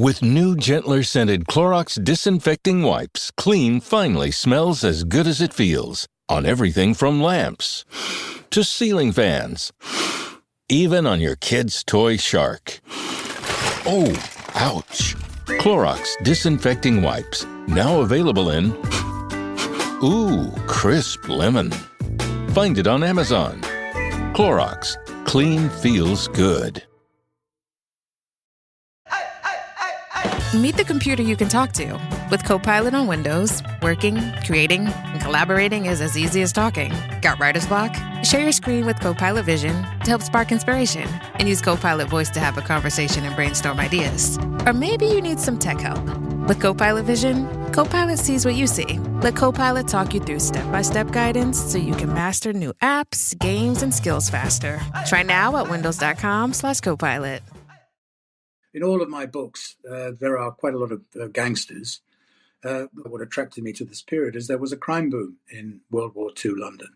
With new, gentler scented Clorox disinfecting wipes, clean finally smells as good as it feels. On everything from lamps to ceiling fans. Even on your kid's toy shark. Oh, ouch. Clorox disinfecting wipes. Now available in crisp lemon. Find it on Amazon. Clorox. Clean feels good. Meet the computer you can talk to. With Copilot on Windows, working, creating, and collaborating is as easy as talking. Got writer's block? Share your screen with Copilot Vision to help spark inspiration, and use Copilot Voice to have a conversation and brainstorm ideas. Or maybe you need some tech help. With Copilot Vision, Copilot sees what you see. Let Copilot talk you through step-by-step guidance so you can master new apps, games, and skills faster. Try now at windows.com/Copilot. In all of my books, there are quite a lot of gangsters. What attracted me to this period is there was a crime boom in World War II London.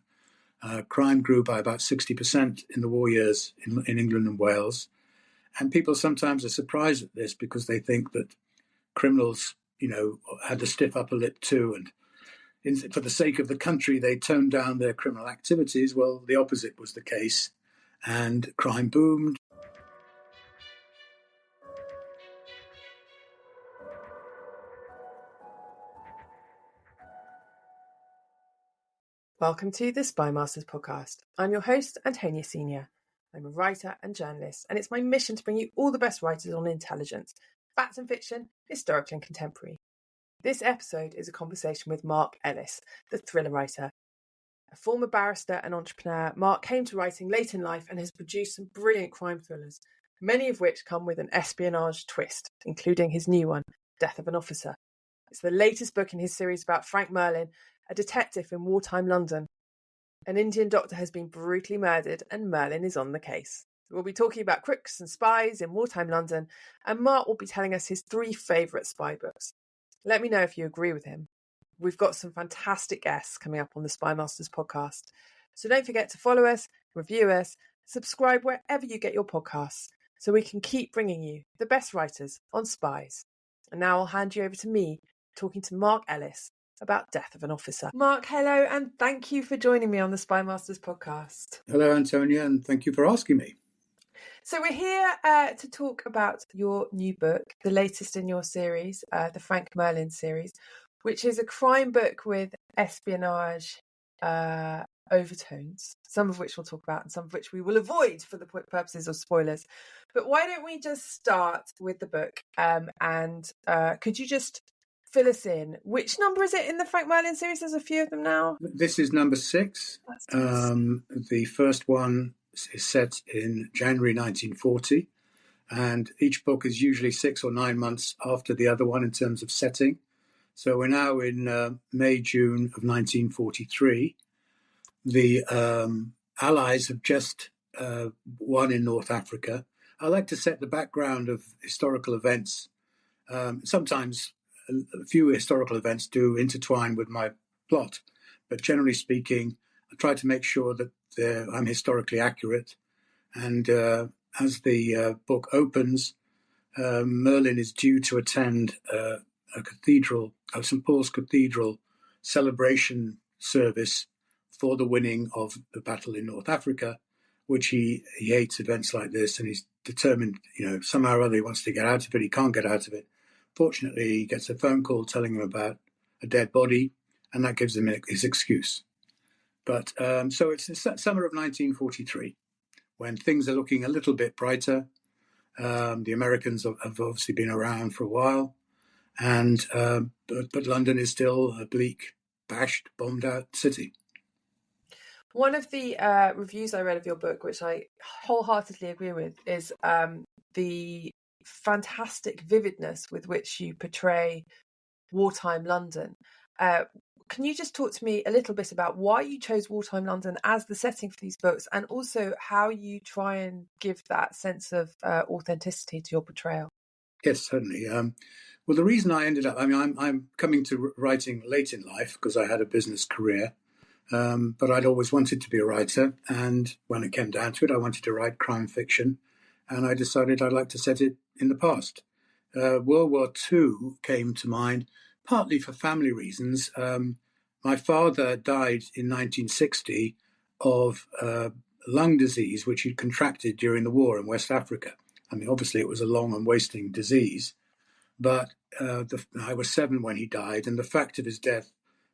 Crime grew by about 60% in the war years in England and Wales. And people sometimes are surprised at this because they think that criminals, had the stiff upper lip too. And for the sake of the country, they toned down their criminal activities. Well, the opposite was the case. And crime boomed. Welcome to the SpyMasters podcast. I'm your host, Antonia Senior. I'm a writer and journalist, and it's my mission to bring you all the best writers on intelligence, fact and fiction, historical and contemporary. This episode is a conversation with Mark Ellis, the thriller writer. A former barrister and entrepreneur, Mark came to writing late in life and has produced some brilliant crime thrillers, many of which come with an espionage twist, including his new one, Death of an Officer. It's the latest book in his series about Frank Merlin, a detective in wartime London. An Indian doctor has been brutally murdered and Merlin is on the case. We'll be talking about Crooks and Spies in wartime London, and Mark will be telling us his 3 favourite spy books. Let me know if you agree with him. We've got some fantastic guests coming up on the SpyMasters podcast. So don't forget to follow us, review us, subscribe wherever you get your podcasts so we can keep bringing you the best writers on spies. And now I'll hand you over to me, talking to Mark Ellis about Death of an Officer. Mark, hello, and thank you for joining me on the SpyMasters podcast. Hello, Antonia, and thank you for asking me. So we're here to talk about your new book, the latest in your series, the Frank Merlin series, which is a crime book with espionage overtones, some of which we'll talk about and some of which we will avoid for the purposes of spoilers. But why don't we just start with the book, and could you just fill us in? Which number is it in the Frank Merlin series? There's a few of them now. This is number 6. The first one is set in January 1940, and each book is usually 6 or 9 months after the other one in terms of setting. So we're now in May, June of 1943. The Allies have just won in North Africa. I like to set the background of historical events. Sometimes a few historical events do intertwine with my plot, but generally speaking, I try to make sure that I'm historically accurate. And as the book opens, Merlin is due to attend a cathedral, St. Paul's Cathedral celebration service for the winning of the battle in North Africa, which he hates events like this, and he's determined, somehow or other he wants to get out of it. He can't get out of it. Fortunately, he gets a phone call telling him about a dead body, and that gives him his excuse. But so it's the summer of 1943, when things are looking a little bit brighter. The Americans have obviously been around for a while, and but London is still a bleak, bashed, bombed-out city. One of the reviews I read of your book, which I wholeheartedly agree with, is the fantastic vividness with which you portray wartime London. Can you just talk to me a little bit about why you chose wartime London as the setting for these books, and also how you try and give that sense of authenticity to your portrayal? Yes, certainly. Well, the reason I ended up, I'm coming to writing late in life because I had a business career, but I'd always wanted to be a writer. And when it came down to it, I wanted to write crime fiction. And I decided I'd like to set it in the past. World War II came to mind, partly for family reasons. My father died in 1960 of lung disease, which he'd contracted during the war in West Africa. I mean, obviously, it was a long and wasting disease, but I was 7 when he died, and the fact of his death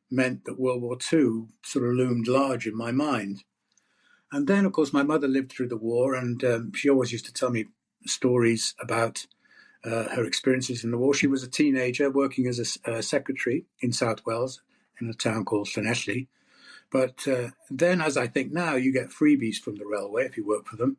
meant that World War II sort of loomed large in my mind. And then, of course, my mother lived through the war, and she always used to tell me stories about her experiences in the war. She was a teenager working as a secretary in South Wales in a town called Llanelli. But then, as I think now, you get freebies from the railway if you work for them.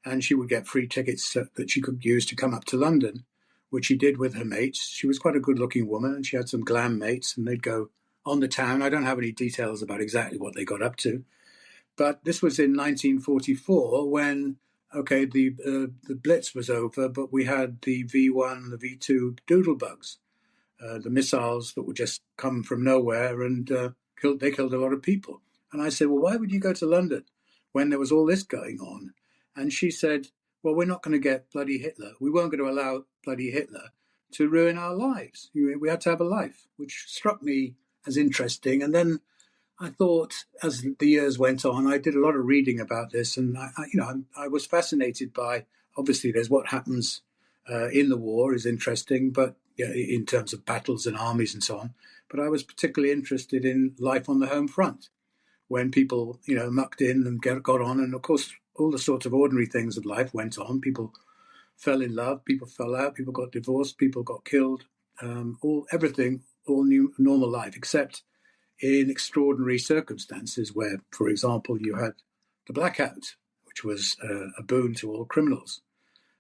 And she would get free tickets that she could use to come up to London, which she did with her mates. She was quite a good-looking woman, and she had some glam mates, and they'd go on the town. I don't have any details about exactly what they got up to. But this was in 1944 when, okay, the Blitz was over, but we had the V1, the V2 doodlebugs, the missiles that would just come from nowhere, and they killed a lot of people. And I said, well, why would you go to London when there was all this going on? And she said, well, we're not going to get bloody Hitler. We weren't going to allow bloody Hitler to ruin our lives. We had to have a life, which struck me as interesting. And then I thought, as the years went on, I did a lot of reading about this, and I was fascinated by. Obviously, there's what happens in the war is interesting, but in terms of battles and armies and so on. But I was particularly interested in life on the home front, when people, mucked in and got on, and of course, all the sorts of ordinary things of life went on. People fell in love, people fell out, people got divorced, people got killed, all new normal life, except in extraordinary circumstances where, for example, you had the blackout, which was a boon to all criminals.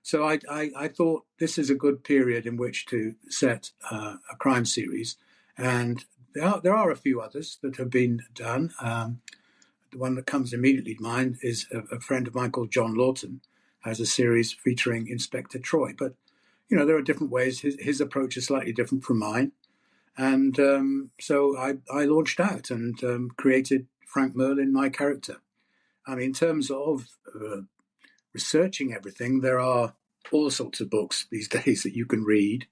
So I thought this is a good period in which to set a crime series. And there are a few others that have been done. The one that comes immediately to mind is a friend of mine called John Lawton has a series featuring Inspector Troy. But, there are different ways. His approach is slightly different from mine. And so I launched out and created Frank Merlin, my character. I mean, in terms of researching everything, there are all sorts of books these days that you can read.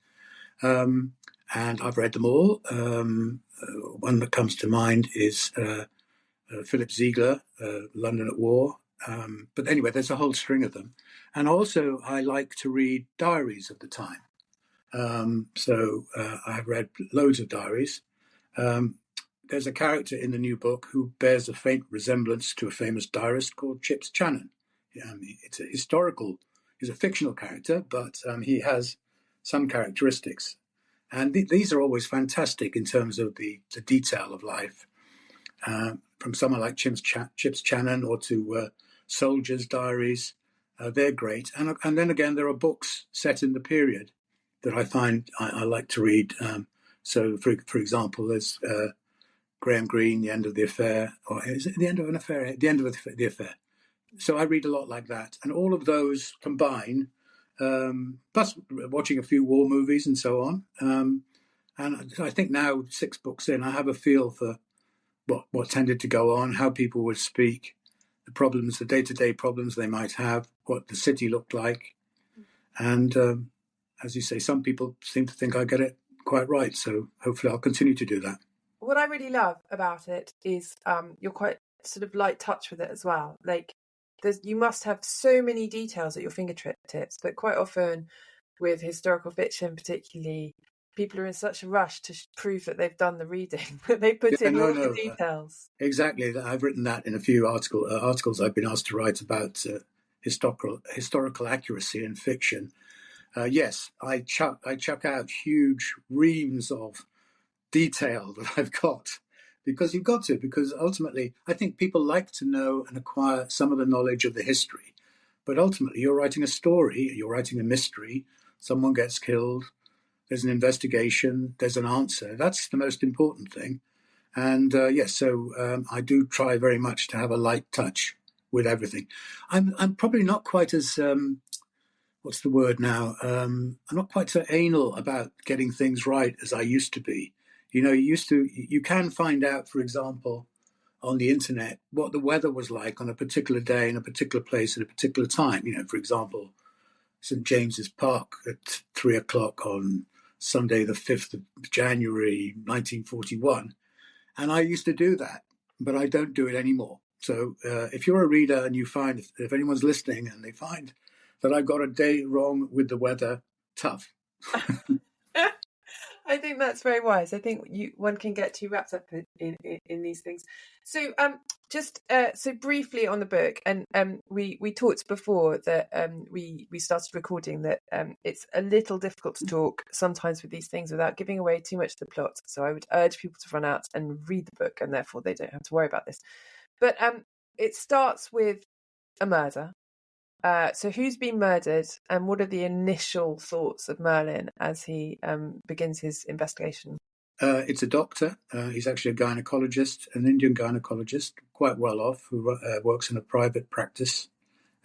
And I've read them all. One that comes to mind is Philip Ziegler, London at War. But anyway, there's a whole string of them. And also, I like to read diaries of the time. So I've read loads of diaries. There's a character in the new book who bears a faint resemblance to a famous diarist called Chips Channon. He's a fictional character, but he has some characteristics. And these are always fantastic in terms of the detail of life. From someone like Chips Channon or to soldiers' diaries, they're great. And then again, there are books set in the period that I find I like to read. So, for example, there's Graham Greene, The End of the Affair, or is it The End of an Affair? The End of the Affair. So I read a lot like that. And all of those combine, plus watching a few war movies and so on. And I think now, 6 books in, I have a feel for what tended to go on, how people would speak, the problems, the day-to-day problems they might have, what the city looked like. And as you say, some people seem to think I get it quite right. So hopefully I'll continue to do that. What I really love about it is you're quite sort of light touch with it as well. Like you must have so many details at your fingertips, but quite often with historical fiction particularly, people are in such a rush to prove that they've done the reading that they put in all the details. Exactly. I've written that in a few articles I've been asked to write about historical accuracy in fiction. Yes, I chuck out huge reams of detail that I've got, because you've got to, because ultimately I think people like to know and acquire some of the knowledge of the history. But ultimately you're writing a story, you're writing a mystery, someone gets killed, there's an investigation, there's an answer. That's the most important thing. And so I do try very much to have a light touch with everything. I'm probably not quite as... what's the word now? I'm not quite so anal about getting things right as I used to be. You can find out, for example, on the internet, what the weather was like on a particular day in a particular place at a particular time. For example, St James's Park at 3:00 on Sunday, the 5th of January, 1941. And I used to do that, but I don't do it anymore. So if you're a reader and you find, if anyone's listening and they find that I got a day wrong with the weather, tough. I think that's very wise. I think one can get too wrapped up in these things. So so briefly on the book, and we talked before that we started recording that it's a little difficult to talk sometimes with these things without giving away too much of the plot. So I would urge people to run out and read the book, and therefore they don't have to worry about this. But it starts with a murder. So who's been murdered, and what are the initial thoughts of Merlin as he begins his investigation? It's a doctor. He's actually a gynecologist, an Indian gynecologist, quite well off, who works in a private practice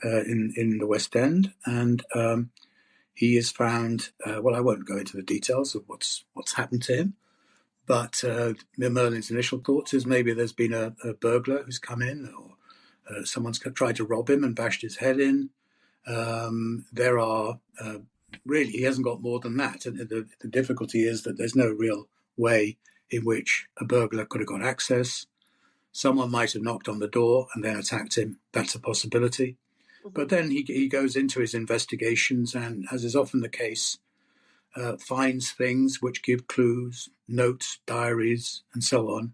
in the West End. And he is found, well, I won't go into the details of what's happened to him, but Merlin's initial thoughts is maybe there's been a burglar who's come in, or someone's tried to rob him and bashed his head in. There are really, he hasn't got more than that. And the difficulty is that there's no real way in which a burglar could have got access. Someone might have knocked on the door and then attacked him. That's a possibility. Mm-hmm. But then he goes into his investigations and, as is often the case, finds things which give clues, notes, diaries, and so on.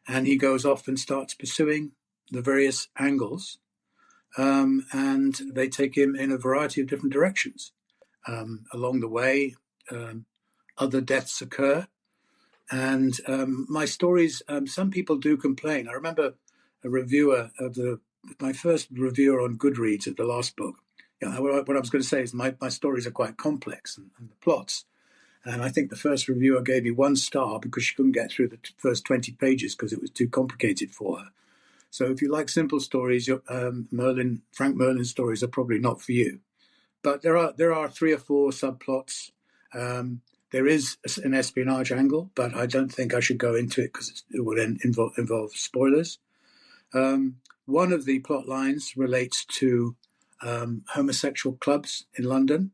And he goes off and starts pursuing the various angles, and they take him in a variety of different directions. Along the way, other deaths occur, and my stories, some people do complain. I remember a reviewer of my first reviewer on Goodreads of the last book. What I was going to say is my stories are quite complex, and the plots. And I think the first reviewer gave me 1 star because she couldn't get through the first 20 pages because it was too complicated for her. So if you like simple stories, Frank Merlin's stories are probably not for you. But there are 3 or 4 subplots. There is an espionage angle, but I don't think I should go into it because it would involve spoilers. One of the plot lines relates to homosexual clubs in London,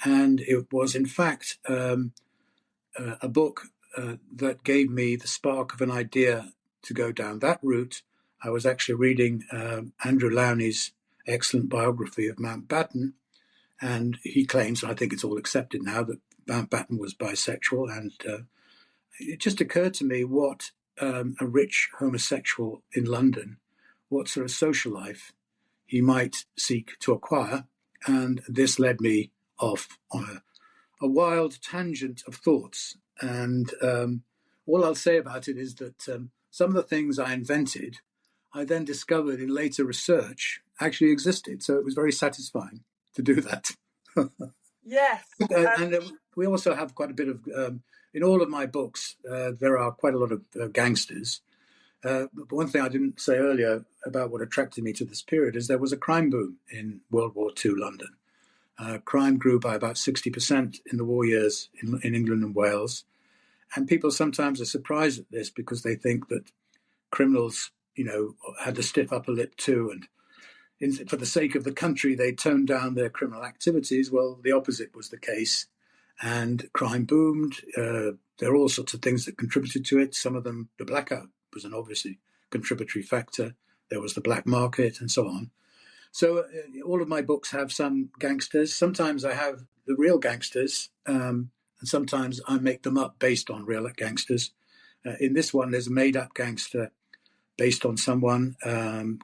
and it was in fact a book that gave me the spark of an idea to go down that route. I was actually reading Andrew Lowney's excellent biography of Mountbatten, and he claims, and I think it's all accepted now, that Mountbatten was bisexual. And it just occurred to me what a rich homosexual in London, what sort of social life he might seek to acquire. And this led me off on a wild tangent of thoughts. And all I'll say about it is that some of the things I invented, I then discovered in later research actually existed. So it was very satisfying to do that. Yes. And we also have quite a bit of, in all of my books, there are quite a lot of gangsters. But one thing I didn't say earlier about what attracted me to this period is there was a crime boom in World War II London. Crime grew by about 60% in the war years in England and Wales. And people sometimes are surprised at this because they think that criminals, had the stiff upper lip too. And for the sake of the country, they toned down their criminal activities. Well, the opposite was the case. And crime boomed. There are all sorts of things that contributed to it. Some of them, the blackout was an obviously contributory factor. There was the black market and so on. So all of my books have some gangsters. Sometimes I have the real gangsters, and sometimes I make them up based on real gangsters. In this one, there's a made-up gangster based on someone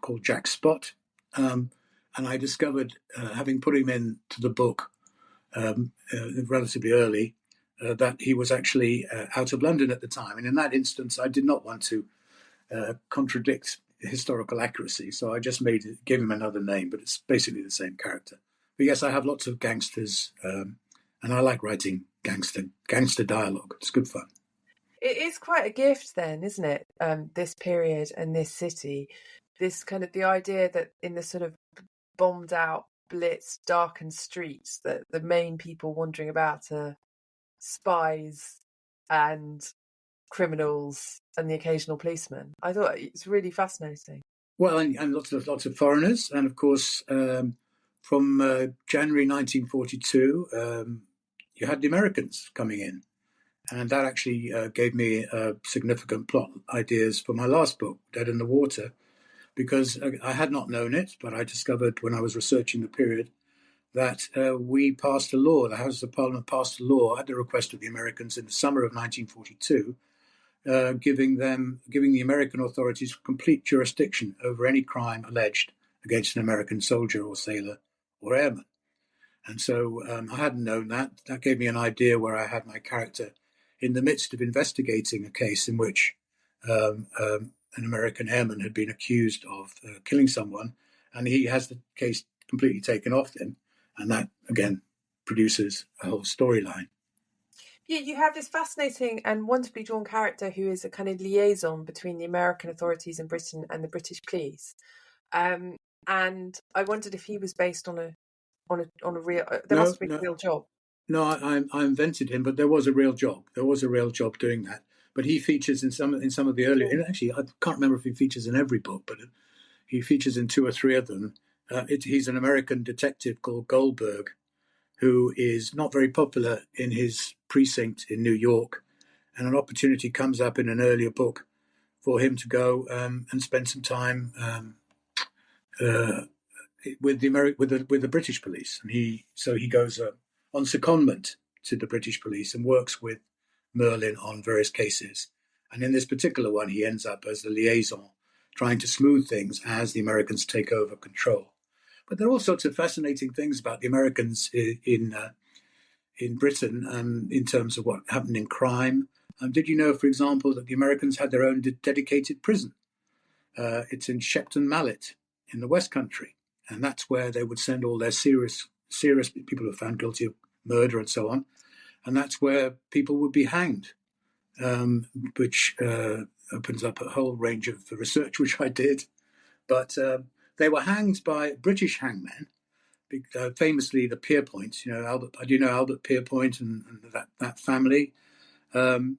called Jack Spot. And I discovered, having put him into the book relatively early, that he was actually out of London at the time. And in that instance, I did not want to contradict historical accuracy. So I just gave him another name, but it's basically the same character. But yes, I have lots of gangsters, and I like writing gangster dialogue. It's good fun. It is quite a gift then, isn't it? This period and this city, this kind of the idea that in the sort of bombed out, blitzed, darkened streets, that the main people wandering about are spies and criminals and the occasional policeman. I thought it's really fascinating. Well, and lots of foreigners, and of course January 1942, you had the Americans coming in. And that actually gave me significant plot ideas for my last book, Dead in the Water, because I had not known it, but I discovered when I was researching the period that we passed a law, the Houses of Parliament passed a law at the request of the Americans in the summer of 1942, giving the American authorities complete jurisdiction over any crime alleged against an American soldier or sailor or airman. And so I hadn't known that. That gave me an idea where I had my character in the midst of investigating a case in which an American airman had been accused of killing someone, and he has the case completely taken off him. And that, again, produces a whole storyline. Yeah, you have this fascinating and wonderfully drawn character who is a kind of liaison between the American authorities in Britain and the British police. And I wondered if he was based on a real. There must be a real job. No, I invented him, but there was a real job. There was a real job doing that. But he features in some of the earlier. Actually, I can't remember if he features in every book, but he features in 2 or 3 of them. He's an American detective called Goldberg, who is not very popular in his precinct in New York, and an opportunity comes up in an earlier book for him to go and spend some time with the British police, and he goes on secondment to the British police and works with Merlin on various cases. And in this particular one, he ends up as the liaison, trying to smooth things as the Americans take over control. But there are all sorts of fascinating things about the Americans in Britain in terms of what happened in crime. Did you know, for example, that the Americans had their own dedicated prison? It's in Shepton Mallet in the West Country. And that's where they would send all their serious people who are found guilty of murder and so on. And that's where people would be hanged, which opens up a whole range of research, which I did. But they were hanged by British hangmen, famously the Pierpoints. I do know Albert Pierpoint and that family. The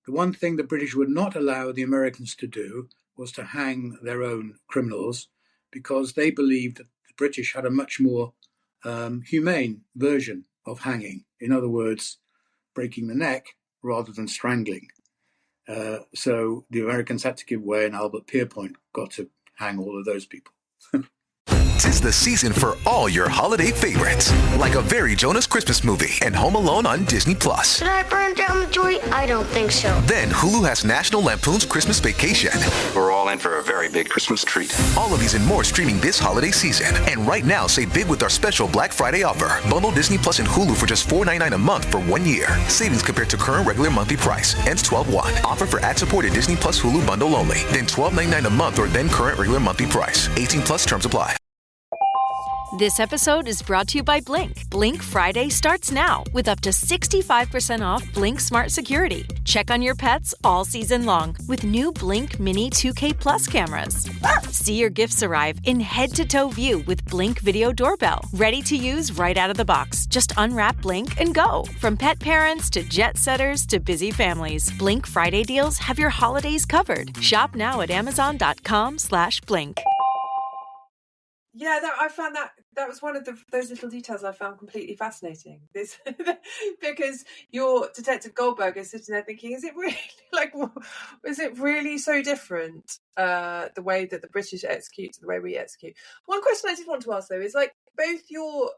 one thing the British would not allow the Americans to do was to hang their own criminals, because they believed that the British had a much more humane version of hanging. In other words, breaking the neck rather than strangling. So the Americans had to give way, and Albert Pierpoint got to hang all of those people. 'Tis the season for all your holiday favorites, like A Very Jonas Christmas Movie and Home Alone on Disney+. Should I burn down the joint? I don't think so. Then Hulu has National Lampoon's Christmas Vacation. We're all in for a very big Christmas treat. All of these and more streaming this holiday season. And right now, save big with our special Black Friday offer. Bundle Disney Plus and Hulu for just $4.99 a month for 1 year. Savings compared to current regular monthly price. Ends 12/1. Offer for ad-supported Disney Plus Hulu bundle only. Then $12.99 a month or then current regular monthly price. 18 plus terms apply. This episode is brought to you by Blink. Blink Friday starts now with up to 65% off Blink Smart Security. Check on your pets all season long with new Blink Mini 2K Plus cameras. See your gifts arrive in head-to-toe view with Blink Video Doorbell. Ready to use right out of the box. Just unwrap Blink and go. From pet parents to jet setters to busy families, Blink Friday deals have your holidays covered. Shop now at Amazon.com/Blink. Yeah, I found that was one of those little details I found completely fascinating. This because your Detective Goldberg is sitting there thinking, is it really so different? The way that the British execute to the way we execute. One question I did want to ask though is both your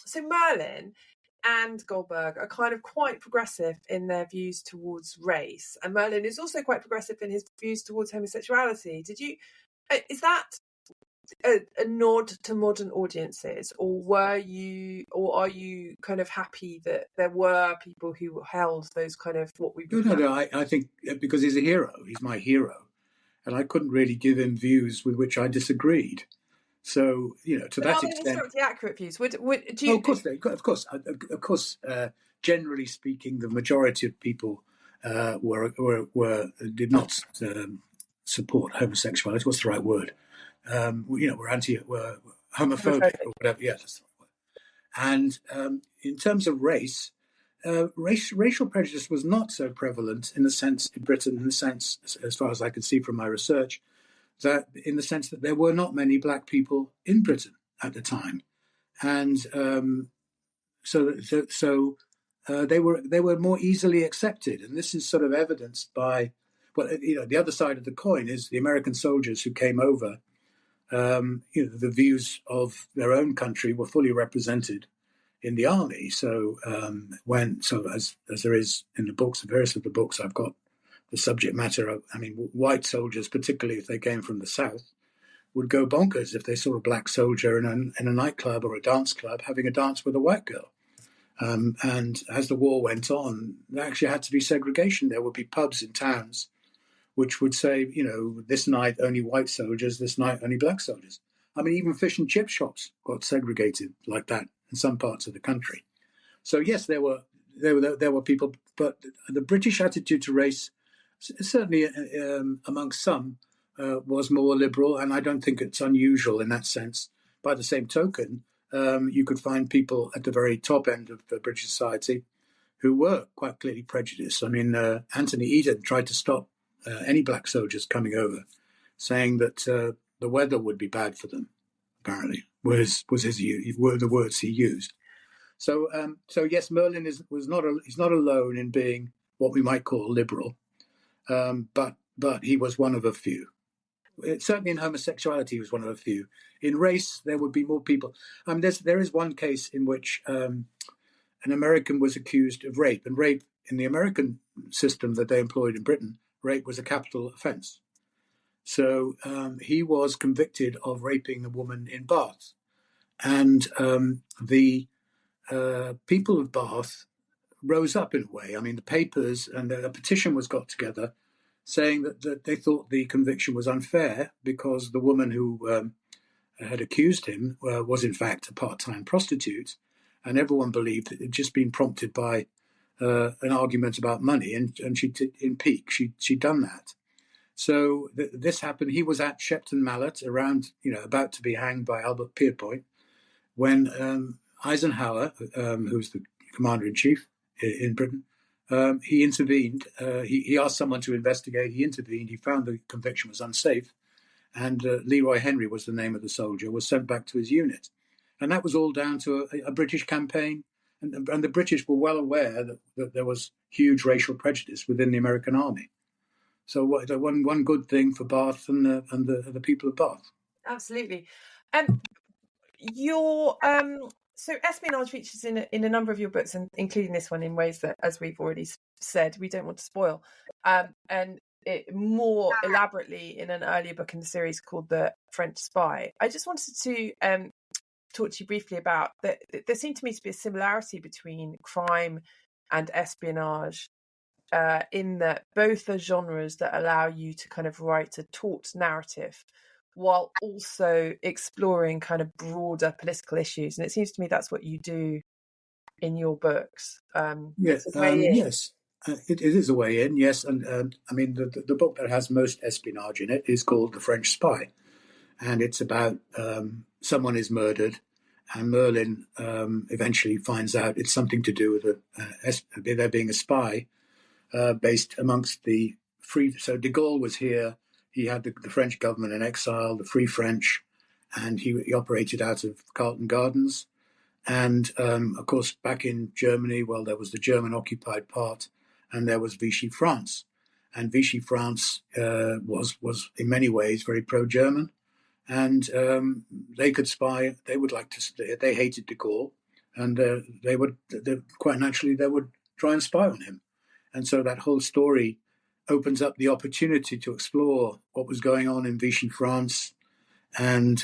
so Merlin and Goldberg are kind of quite progressive in their views towards race, and Merlin is also quite progressive in his views towards homosexuality. Is that a nod to modern audiences, or are you kind of happy that there were people who held those kind of what we No, I think because he's a hero, he's my hero, and I couldn't really give him views with which I disagreed. So to that extent, historically accurate views. Would do you? Of course. Generally speaking, the majority of people did not support homosexuality. What's the right word? We're homophobic or whatever. Yeah, that's the right word. And in terms of race, racial prejudice was not so prevalent in Britain, as far as I can see from my research, that there were not many black people in Britain at the time. and they were more easily accepted, and this is sort of evidenced by, well, the other side of the coin is the American soldiers who came over. The views of their own country were fully represented in the army. So as there is in the books, various of the books, I've got the subject matter of, white soldiers, particularly if they came from the South, would go bonkers if they saw a black soldier in a nightclub or a dance club having a dance with a white girl. And as the war went on, there actually had to be segregation. There would be pubs in towns which would say, this night only white soldiers, this night only black soldiers. Even fish and chip shops got segregated like that in some parts of the country. So yes, there were people, but the British attitude to race, certainly amongst some, was more liberal, and I don't think it's unusual in that sense. By the same token, you could find people at the very top end of the British society who were quite clearly prejudiced. Anthony Eden tried to stop any black soldiers coming over, saying that the weather would be bad for them. Apparently, were the words he used. So yes, Merlin he's not alone in being what we might call liberal, but he was one of a few. Certainly in homosexuality, he was one of a few. In race, there would be more people. There is one case in which an American was accused of rape, and rape in the American system that they employed in Britain, rape was a capital offence. So he was convicted of raping a woman in Bath, and the people of Bath rose up in a way. The papers and a petition was got together saying that they thought the conviction was unfair because the woman who had accused him was in fact a part-time prostitute, and everyone believed that it had just been prompted by an argument about money, and in pique she'd done that. So this happened. He was at Shepton Mallet around, about to be hanged by Albert Pierpoint, when Eisenhower, who was the commander-in-chief in Britain, he intervened. He asked someone to investigate. He intervened. He found the conviction was unsafe, and Leroy Henry was the name of the soldier, was sent back to his unit. And that was all down to a British campaign. And the British were well aware that there was huge racial prejudice within the American army. So one good thing for Bath and the people of Bath. Absolutely. So espionage features in a number of your books, and including this one, in ways that, as we've already said, we don't want to spoil. And it more elaborately in an earlier book in the series called The French Spy. I just wanted to talk to you briefly about that. There seemed to me to be a similarity between crime and espionage, in that both are genres that allow you to kind of write a taut narrative while also exploring kind of broader political issues. And it seems to me that's what you do in your books. Yes, it is a way in, yes. And the book that has most espionage in it is called The French Spy. And it's about someone is murdered, and Merlin eventually finds out it's something to do with there being a spy based amongst the free. So de Gaulle was here. He had the French government in exile, the Free French, and he operated out of Carlton Gardens. And, of course, back in Germany, well, there was the German-occupied part, and there was Vichy France. And Vichy France was in many ways very pro-German. And they could spy. They would like to. They hated de Gaulle, and they would quite naturally they would try and spy on him. And so that whole story opens up the opportunity to explore what was going on in Vichy France, and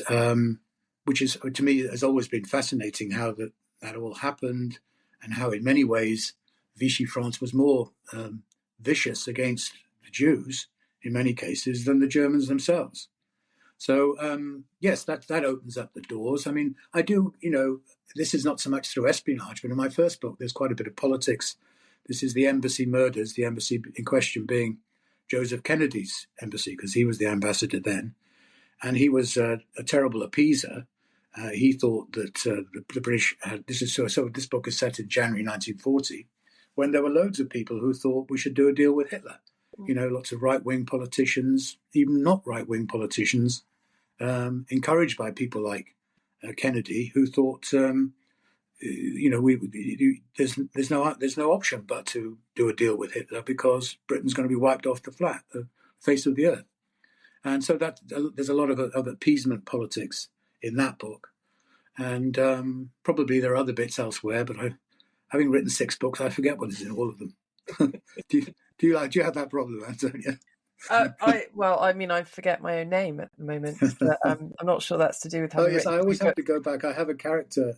which is, to me, has always been fascinating, how that all happened, and how in many ways Vichy France was more vicious against the Jews in many cases than the Germans themselves. So, yes, that opens up the doors. I do, this is not so much through espionage, but in my first book, there's quite a bit of politics. This is the embassy murders, the embassy in question being Joseph Kennedy's embassy, because he was the ambassador then. And he was a terrible appeaser. He thought that the British had, so this book is set in January 1940, when there were loads of people who thought we should do a deal with Hitler. Lots of right-wing politicians, even not right-wing politicians, encouraged by people like Kennedy, who thought, there's no option but to do a deal with Hitler because Britain's going to be wiped off the face of the earth. And so that there's a lot of appeasement politics in that book. And probably there are other bits elsewhere, but having written 6 books, I forget what is in all of them. Do you have that problem, Antonia? I forget my own name at the moment, but I'm not sure that's to do with having written. I always have to go back. I have a character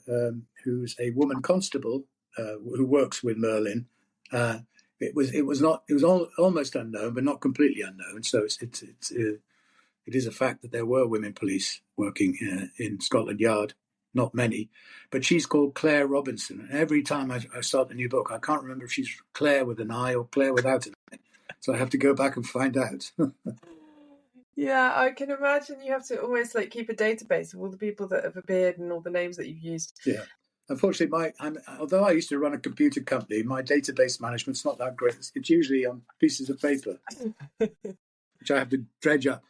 who's a woman constable who works with Merlin. It was almost unknown, but not completely unknown. So it is a fact that there were women police working in Scotland Yard. Not many, but she's called Claire Robinson. And every time I start a new book, I can't remember if she's Claire with an I or Claire without an I. So I have to go back and find out. Yeah, I can imagine you have to almost keep a database of all the people that have appeared and all the names that you've used. Yeah. Unfortunately, although I used to run a computer company, my database management's not that great. It's usually on pieces of paper, which I have to dredge up.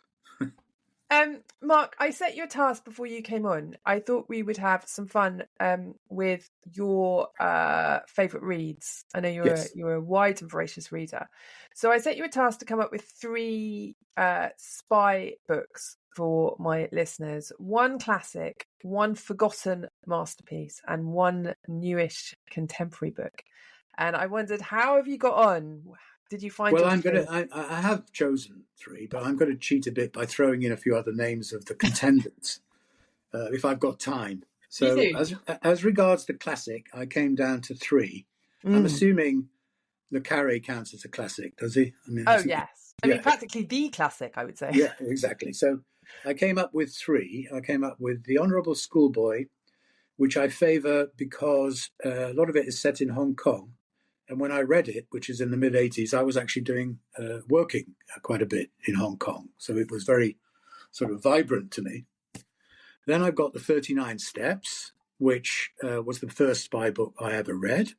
Mark, I set you a task before you came on. I thought we would have some fun with your favourite reads. I know you're a wide and voracious reader. So I set you a task to come up with 3 spy books for my listeners. 1 classic, 1 forgotten masterpiece, and 1 newish contemporary book. And I wondered, how have you got on? Did you find? Well, I have chosen 3, but I'm going to cheat a bit by throwing in a few other names of the contenders, if I've got time. So, as regards the classic, I came down to 3. I'm assuming Le Carré counts as a classic, does he? Yes. I mean, practically the classic, I would say. Yeah, exactly. So, I came up with 3. I came up with The Honourable Schoolboy, which I favour because a lot of it is set in Hong Kong. And when I read it, which is in the mid-'80s, I was actually working quite a bit in Hong Kong. So it was very sort of vibrant to me. Then I've got The 39 Steps, which was the first spy book I ever read.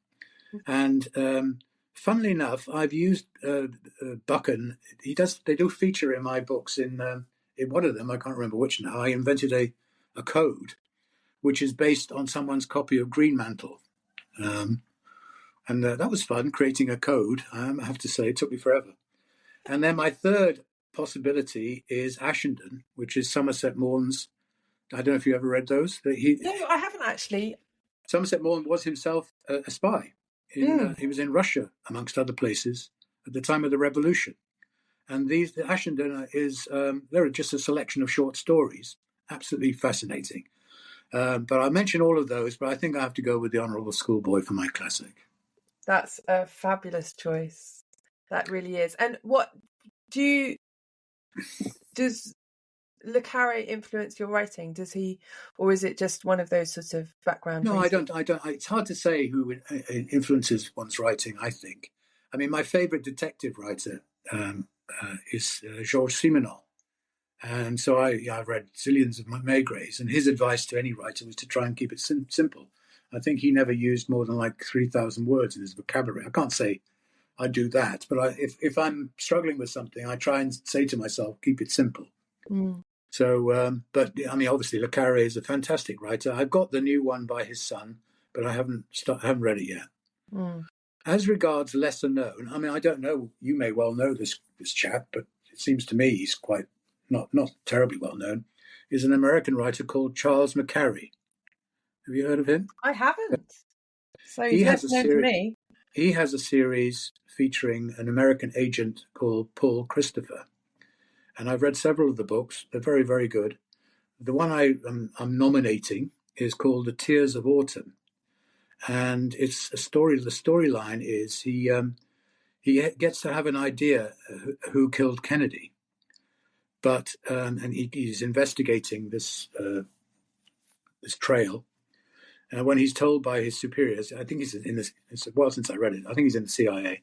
And funnily enough, I've used Buchan. They do feature in my books. In one of them, I can't remember which now, I invented a code, which is based on someone's copy of Greenmantle. And that was fun, creating a code. I have to say, it took me forever. And then my third possibility is Ashenden, which is Somerset Maugham's. I don't know if you ever read those. No, I haven't actually. Somerset Maugham was himself a spy. He was in Russia, amongst other places, at the time of the revolution. And the Ashenden they're just a selection of short stories. Absolutely fascinating. But I'll mention all of those, but I think I have to go with The Honourable Schoolboy for my classic. That's a fabulous choice. That really is. And what does Le Carré influence your writing? Does he, or is it just one of those sort of background? No, I don't. It's hard to say who influences one's writing, I think. I mean, my favourite detective writer is Georges Simenon. And so I've read zillions of Maigrets, and his advice to any writer was to try and keep it simple. I think he never used more than 3,000 words in his vocabulary. I can't say I do that, but if I'm struggling with something, I try and say to myself, keep it simple. So, but I mean, obviously, Le Carré is a fantastic writer. I've got the new one by his son, but I haven't read it yet. As regards lesser known, I mean, I don't know. You may well know this chap, but it seems to me he's quite not terribly well known. Is an American writer called Charles McCarry. Have you heard of him? I haven't. So he has known to me. He has a series featuring an American agent called Paul Christopher. And I've read several of the books. They're very, very good. The one I'm nominating is called The Tears of Autumn. And it's a story. The storyline is he gets to have an idea who killed Kennedy. But and he's investigating this trail. When he's told by his superiors, I think he's in this. It's a while since I read it. I think he's in the CIA.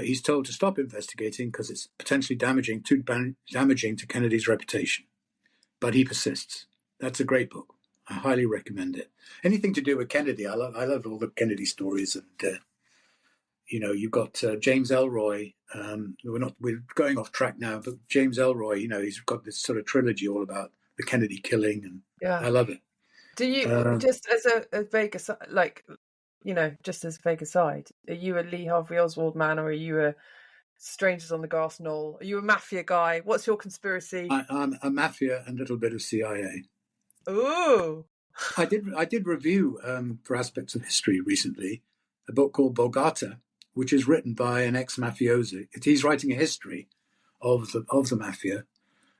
He's told to stop investigating because it's potentially damaging to Kennedy's reputation. But he persists. That's a great book. I highly recommend it. Anything to do with Kennedy, I love all the Kennedy stories, and you've got James Ellroy. We're going off track now, but James Ellroy, he's got this sort of trilogy all about the Kennedy killing, and I love it. Do you, just as a vague aside, like, just as a vague aside, are you a Lee Harvey Oswald man, or are you a Strangers on the Grass Knoll? Are you a mafia guy? What's your conspiracy? I'm a mafia and a little bit of CIA. Ooh. I did review for Aspects of History recently a book called Borgata, which is written by an ex-mafioso. He's writing a history of the mafia,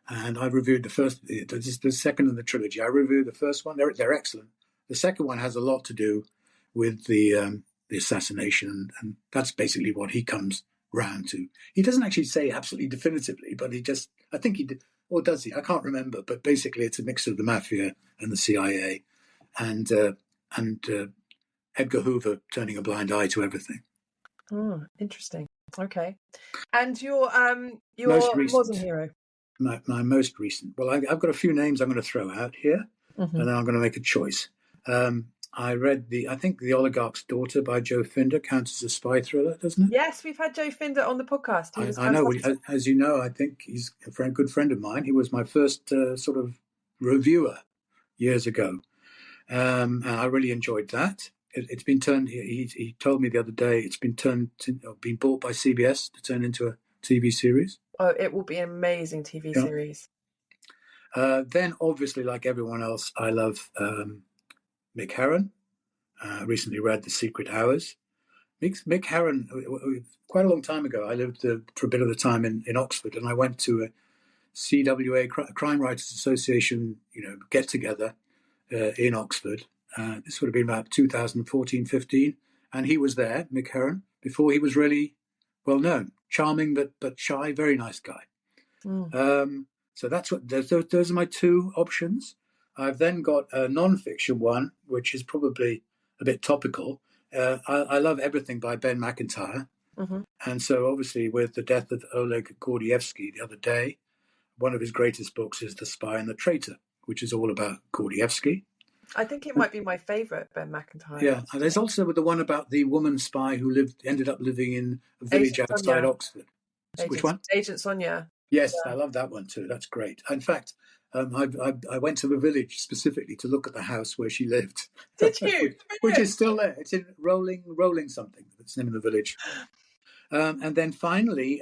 and I reviewed the second in the trilogy. I reviewed the first one; they're excellent. The second one has a lot to do with the assassination, and that's basically what he comes round to. He doesn't actually say absolutely definitively, but I think he did, or does he? I can't remember. But basically, it's a mix of the mafia and the CIA, and Edgar Hoover turning a blind eye to everything. Oh, interesting. Okay, and your Most recent, modern hero. My most recent. Well, I've got a few names I'm going to throw out here, and then I'm going to make a choice. I read I think The Oligarch's Daughter by Joe Finder counts as a spy thriller, doesn't it? Yes, we've had Joe Finder on the podcast. I know. As you know, I think he's a good friend of mine. He was my first sort of reviewer years ago. And I really enjoyed that. It's been turned. He told me the other day it's been been bought by CBS to turn into a TV series. Oh, it will be an amazing TV series. Then, obviously, like everyone else, I love Mick Herron. Recently read The Secret Hours. Mick Herron, quite a long time ago, I lived for a bit of the time in Oxford, and I went to a CWA, Crime Writers Association, get together in Oxford. This would have been about 2014-15, and he was there, Mick Herron, before he was really well known. Charming but shy, very nice guy. So that's what those are my two options. I've then got a non-fiction one, which is probably a bit topical. I love everything by Ben McIntyre, and so obviously with the death of Oleg Gordievsky the other day, one of his greatest books is The Spy and the Traitor, which is all about Gordievsky. I think it might be my favourite Ben McIntyre. Yeah, and there's also the one about the woman spy who ended up living in a village outside Oxford. Which one? Agent Sonia. Yes, yeah. I love that one too. That's great. In fact, I went to the village specifically to look at the house where she lived. Did you? Which is still there. It's in Rolling something. That's the name of the village. And then finally,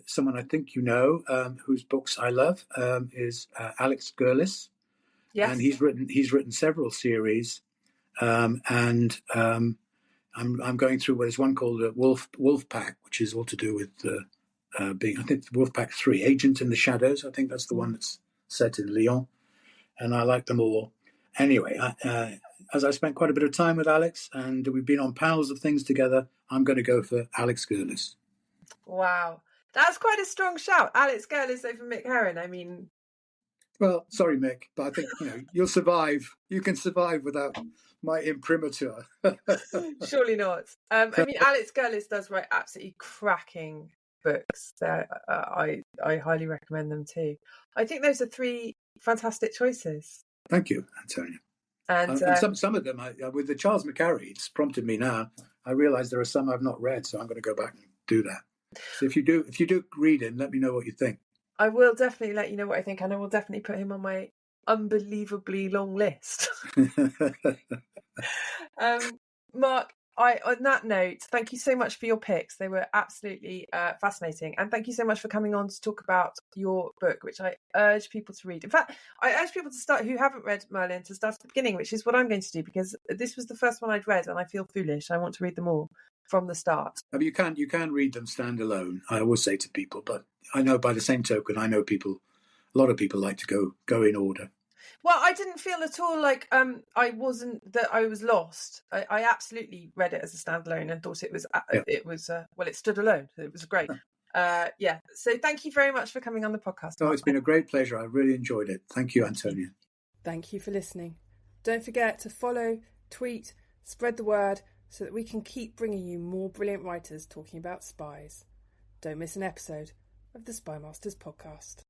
someone I think you know, whose books I love, is Alex Gurlis. Yes. And he's written several series, and I'm going through. There's one called Wolf Pack, which is all to do with being. I think Wolf Pack 3, Agent in the Shadows. I think that's the one that's set in Lyon, and I like them all. Anyway, as I spent quite a bit of time with Alex, and we've been on panels of things together, I'm going to go for Alex Gurlis. Wow, that's quite a strong shout, Alex Gurlis over Mick Herron. I mean. Well, sorry, Mick, but I think you'll survive. You can survive without my imprimatur. Surely not. I mean, Alex Gurlis does write absolutely cracking books. I highly recommend them too. I think those are three fantastic choices. Thank you, Antonia. And some of them, with the Charles McCarry, it's prompted me now. I realise there are some I've not read, so I'm going to go back and do that. So if you do read it, let me know what you think. I will definitely let you know what I think, and I will definitely put him on my unbelievably long list. Mark, on that note, thank you so much for your picks. They were absolutely fascinating. And thank you so much for coming on to talk about your book, which I urge people to read. In fact, I urge people to start, who haven't read Merlin, to start at the beginning, which is what I'm going to do, because this was the first one I'd read and I feel foolish. I want to read them all from the start. I mean, you can read them standalone, I always say to people, but I know by the same token, a lot of people like to go in order. Well, I didn't feel at all like I was lost. I absolutely read it as a standalone and thought it stood alone. It was great. Yeah. So thank you very much for coming on the podcast. Oh, it's been a great pleasure. I really enjoyed it. Thank you, Antonia. Thank you for listening. Don't forget to follow, tweet, spread the word so that we can keep bringing you more brilliant writers talking about spies. Don't miss an episode of the SpyMasters podcast.